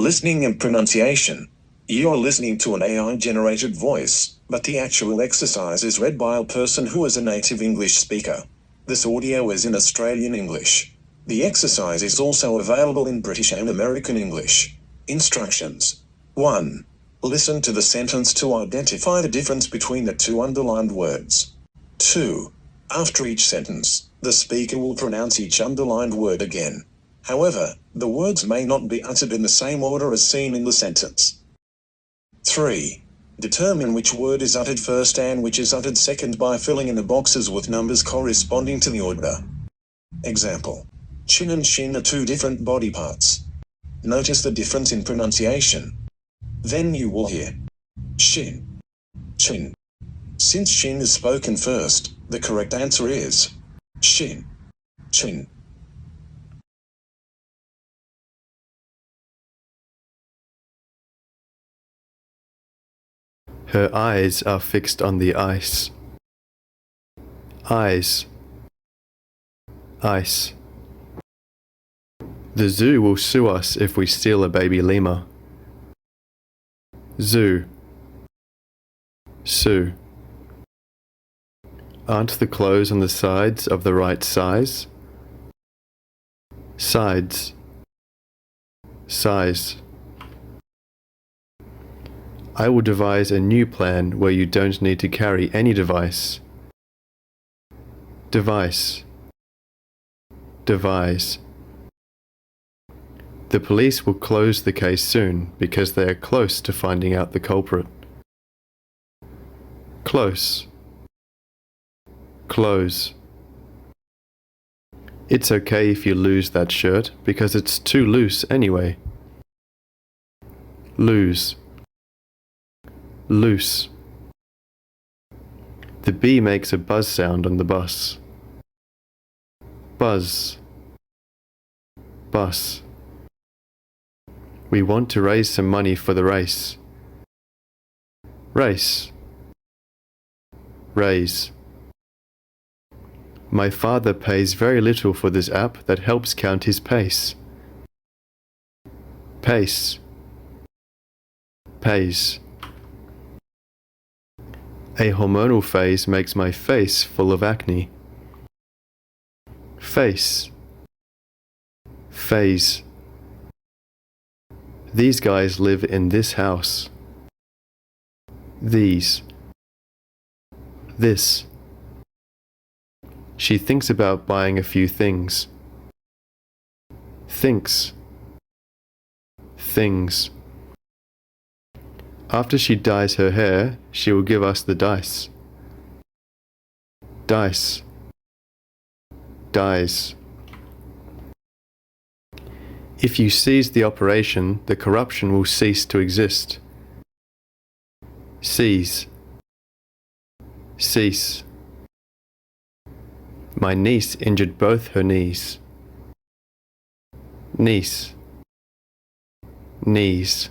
Listening and pronunciation. You're listening to an AI-generated voice, but the actual exercise is read by a person who is a native English speaker. This audio is in Australian English. The exercise is also available in British and American English. Instructions. 1. Listen to the sentence to identify the difference between the two underlined words. 2. After each sentence, the speaker will pronounce each underlined word again. However, the words may not be uttered in the same order as seen in the sentence. 3. Determine which word is uttered first and which is uttered second by filling in the boxes with numbers corresponding to the order. Example. Chin and shin are two different body parts. Notice the difference in pronunciation. Then you will hear shin, chin. Since shin is spoken first, the correct answer is shin, chin. Her eyes are fixed on the ice. Eyes. Ice. The zoo will sue us if we steal a baby lemur. Zoo. Sue. Aren't the clothes on the sides of the right size? Sides. Size. I will devise a new plan where you don't need to carry any device. Device. Devise. The police will close the case soon because they are close to finding out the culprit. Close. Close. It's okay if you lose that shirt because it's too loose anyway. Lose. Loose. The bee makes a buzz sound on the bus. Buzz. Bus. We want to raise some money for the race. Race. Raise. My father pays very little for this app that helps count his pace. Pace. Pace. A hormonal phase makes my face full of acne. Face. Phase. These guys live in this house. These. This. She thinks about buying a few things. Thinks. Things. After she dyes her hair, she will give us the dice. Dice. Dies. If you cease the operation, the corruption will cease to exist. Cease. Cease. My niece injured both her knees. Niece. Knees.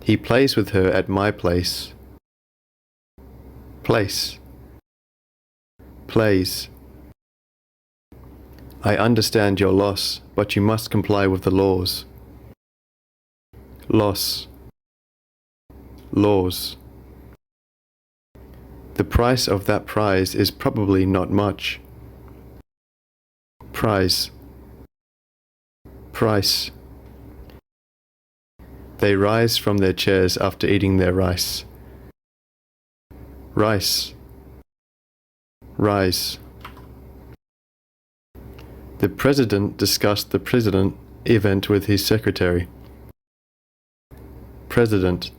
He plays with her at my place. Place. Plays. I understand your loss, but you must comply with the laws. Loss. Laws. The price of that prize is probably not much. Prize. Price. They rise from their chairs after eating their rice. Rice. Rise. The president discussed the president event with his secretary. President.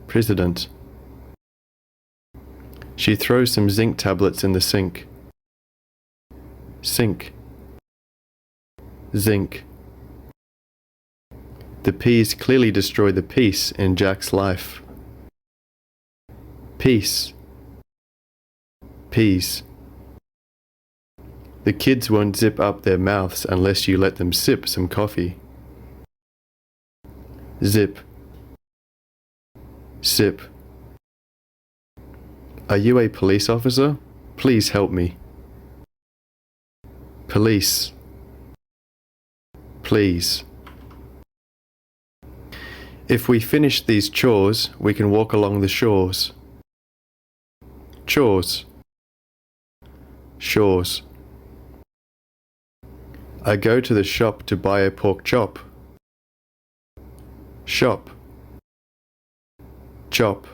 President. She throws some zinc tablets in the sink. Sink. Zinc. The peas clearly destroy the peace in Jack's life. Peace. Peas. The kids won't zip up their mouths unless you let them sip some coffee. Zip. Sip. Are you a police officer? Please help me. Police. please. If we finish these chores, we can walk along the shores. Chores. Shores. I go to the shop to buy a pork chop. Shop. Chop.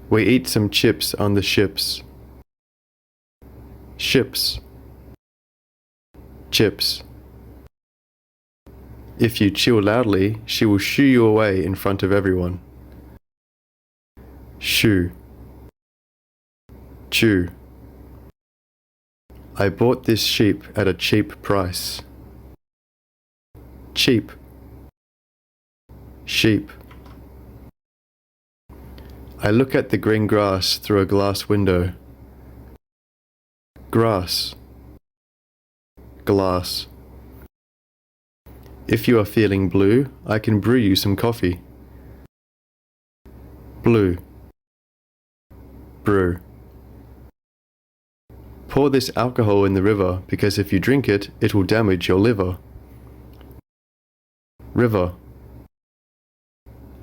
We eat some chips on the ships. Ships. Chips. If you chew loudly, she will shoo you away in front of everyone. Shoo. Chew. I bought this sheep at a cheap price. Cheap. Sheep. I look at the green grass through a glass window. Grass. Glass. If you are feeling blue, I can brew you some coffee. Blue. Brew. Pour this alcohol in the river because if you drink it, it will damage your liver. River.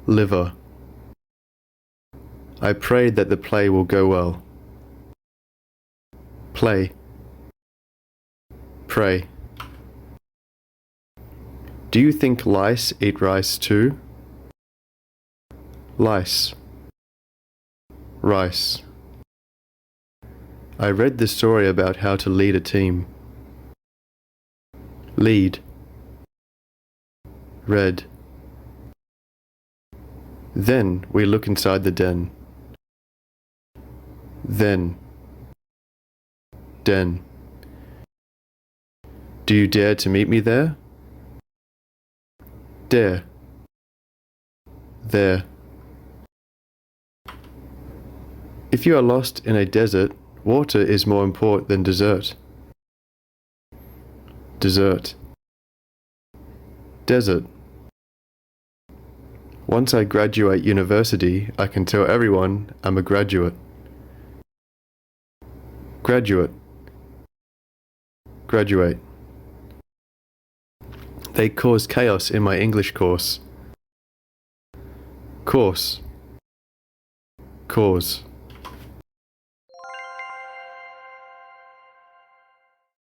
Liver. I pray that the play will go well. Play. Pray. Do you think lice eat rice too? Lice. Rice. I read the story about how to lead a team. Lead. Read. Then we look inside the den. Then. Den. Do you dare to meet me there? Dare. There. If you are lost in a desert, water is more important than dessert. Dessert. Desert. Once I graduate university, I can tell everyone I'm a graduate. Graduate. Graduate. They cause chaos in my English course. Course. Cause.